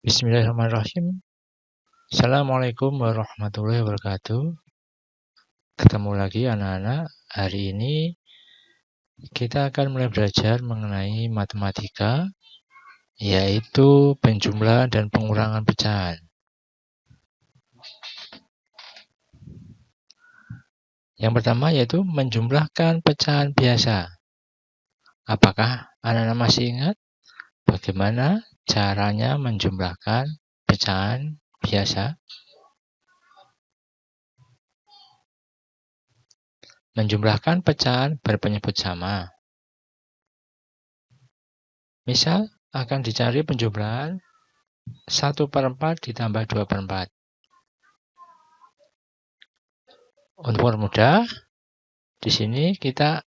Bismillahirrahmanirrahim. Assalamualaikum warahmatullahi wabarakatuh. Ketemu lagi anak-anak. Hari ini kita akan mulai belajar mengenai matematika, yaitu penjumlahan dan pengurangan pecahan. Yang pertama yaitu menjumlahkan pecahan biasa. Apakah anak-anak masih ingat bagaimana caranya menjumlahkan pecahan biasa? Menjumlahkan pecahan berpenyebut sama. Misal, akan dicari penjumlahan 1/4 ditambah 2/4. Untuk mempermudah, di sini kita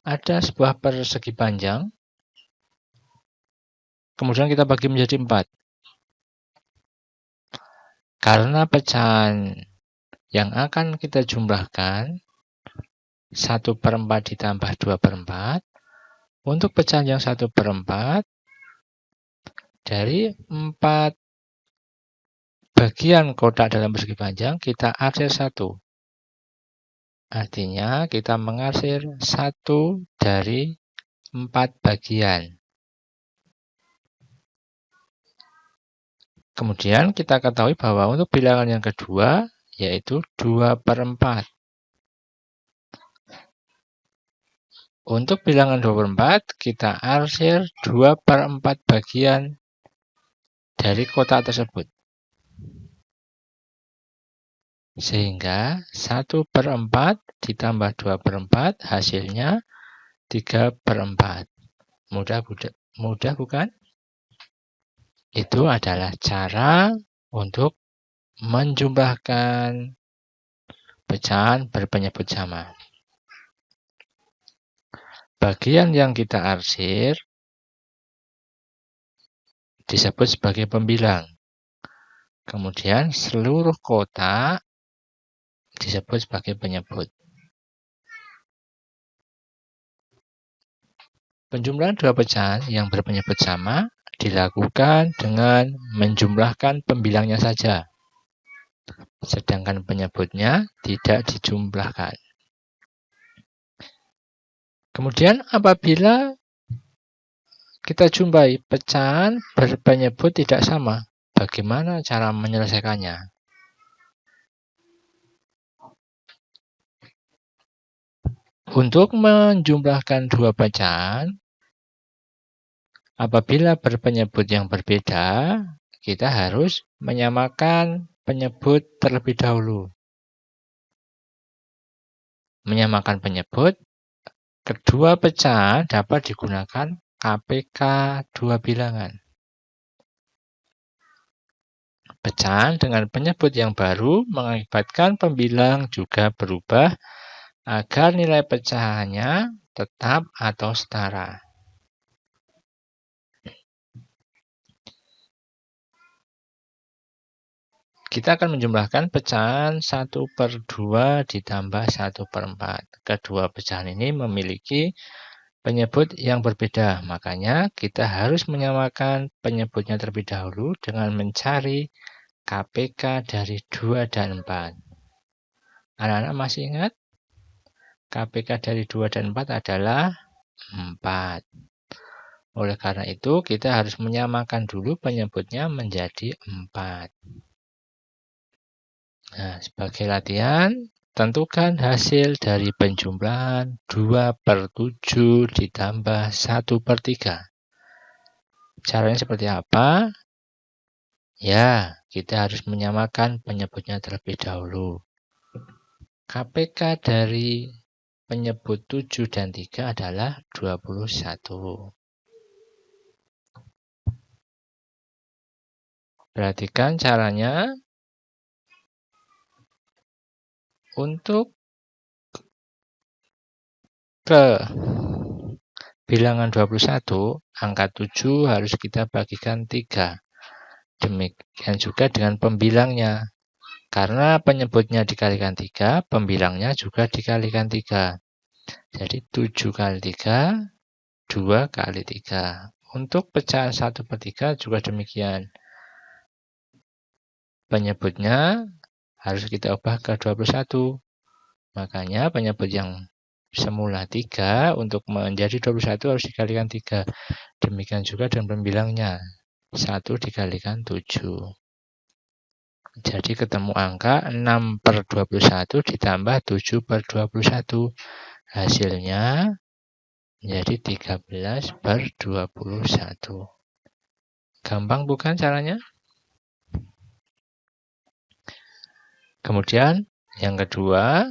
ada sebuah persegi panjang, kemudian kita bagi menjadi 4. Karena pecahan yang akan kita jumlahkan 1/4 ditambah 2/4, untuk pecahan yang 1/4 dari 4 bagian kotak dalam persegi panjang kita arsir 1. Artinya kita mengarsir 1 dari 4 bagian. Kemudian kita ketahui bahwa untuk bilangan yang kedua yaitu 2/4. Untuk bilangan 2/4 kita arsir 2/4 bagian dari kotak tersebut. Sehingga 1/4 ditambah 2/4 hasilnya 3/4. Mudah bukan? Itu adalah cara untuk menjumlahkan pecahan berpenyebut sama. Bagian yang kita arsir disebut sebagai pembilang. Kemudian seluruh kotak disebut sebagai penyebut. Penjumlahan dua pecahan yang berpenyebut sama dilakukan dengan menjumlahkan pembilangnya saja, sedangkan penyebutnya tidak dijumlahkan. Kemudian apabila kita jumpai pecahan berpenyebut tidak sama, bagaimana cara menyelesaikannya? Untuk menjumlahkan dua pecahan, apabila berpenyebut yang berbeda, kita harus menyamakan penyebut terlebih dahulu. Menyamakan penyebut, kedua pecahan dapat digunakan KPK dua bilangan. Pecahan dengan penyebut yang baru mengakibatkan pembilang juga berubah agar nilai pecahannya tetap atau setara. Kita akan menjumlahkan pecahan 1/2 ditambah 1/4. Kedua pecahan ini memiliki penyebut yang berbeda, makanya kita harus menyamakan penyebutnya terlebih dahulu dengan mencari KPK dari 2 dan 4. Anak-anak masih ingat? KPK dari 2 dan 4 adalah 4. Oleh karena itu, kita harus menyamakan dulu penyebutnya menjadi 4. Nah, sebagai latihan, tentukan hasil dari penjumlahan 2/7 ditambah 1/3. Caranya seperti apa? Ya, kita harus menyamakan penyebutnya terlebih dahulu. KPK dari penyebut 7 dan 3 adalah 21. Perhatikan caranya. Untuk ke bilangan 21, angka 7 harus kita bagikan 3. Demikian juga dengan pembilangnya. Karena penyebutnya dikalikan 3, pembilangnya juga dikalikan 3. Jadi 7 kali 3, 2 kali 3. Untuk pecahan 1/3 juga demikian. Penyebutnya harus kita ubah ke 21. Makanya penyebut yang semula 3 untuk menjadi 21 harus dikalikan 3. Demikian juga dengan pembilangnya. 1 dikalikan 7. Jadi ketemu angka 6/21 ditambah 7/21. Hasilnya menjadi 13/21. Gampang bukan caranya? Kemudian yang kedua,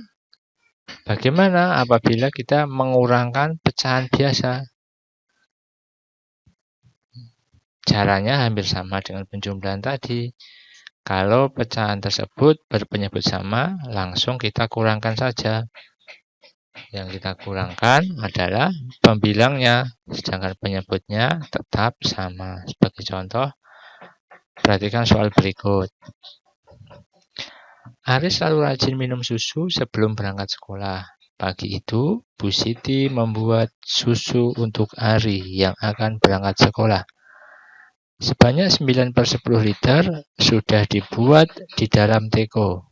bagaimana apabila kita mengurangkan pecahan biasa? Caranya hampir sama dengan penjumlahan tadi. Kalau pecahan tersebut berpenyebut sama, langsung kita kurangkan saja. Yang kita kurangkan adalah pembilangnya, sedangkan penyebutnya tetap sama. Sebagai contoh, perhatikan soal berikut. Aris selalu rajin minum susu sebelum berangkat sekolah. Pagi itu, Bu Siti membuat susu untuk Ari yang akan berangkat sekolah. Sebanyak 9/10 liter sudah dibuat di dalam teko.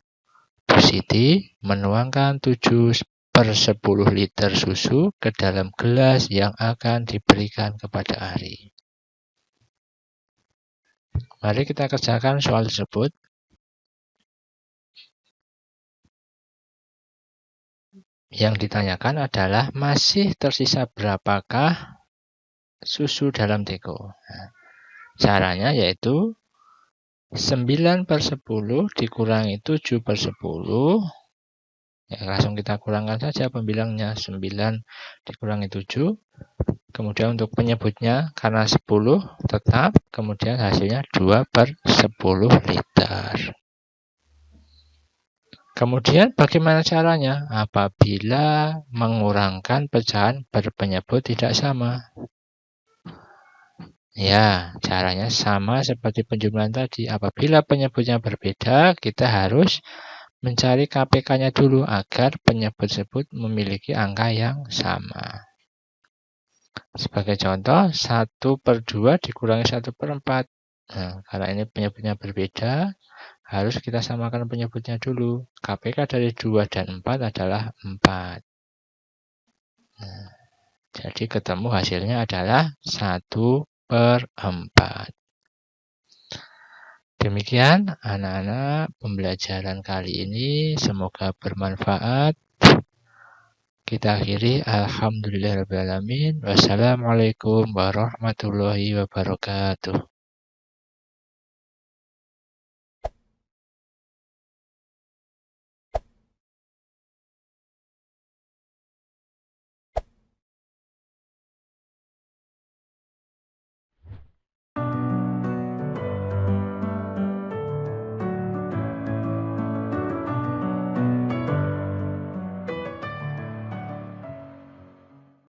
Bu Siti menuangkan 7/10 liter susu ke dalam gelas yang akan diberikan kepada Ari. Mari kita kerjakan soal tersebut. Yang ditanyakan adalah masih tersisa berapakah susu dalam teko. Nah, caranya yaitu 9/10 dikurangi 7/10. Ya, langsung kita kurangkan saja pembilangnya. 9 dikurangi 7. Kemudian untuk penyebutnya karena 10 tetap. Kemudian hasilnya 2/10 liter. Kemudian bagaimana caranya apabila mengurangkan pecahan berpenyebut tidak sama? Ya, caranya sama seperti penjumlahan tadi. Apabila penyebutnya berbeda, kita harus mencari KPK-nya dulu agar penyebut tersebut memiliki angka yang sama. Sebagai contoh, 1/2 dikurangi 1/4. Nah, karena ini penyebutnya berbeda, harus kita samakan penyebutnya dulu. KPK dari 2 dan 4 adalah 4. Nah, jadi ketemu hasilnya adalah 1/4. Demikian anak-anak pembelajaran kali ini. Semoga bermanfaat. Kita akhiri. Alhamdulillahirrahmanirrahim. Wassalamualaikum warahmatullahi wabarakatuh.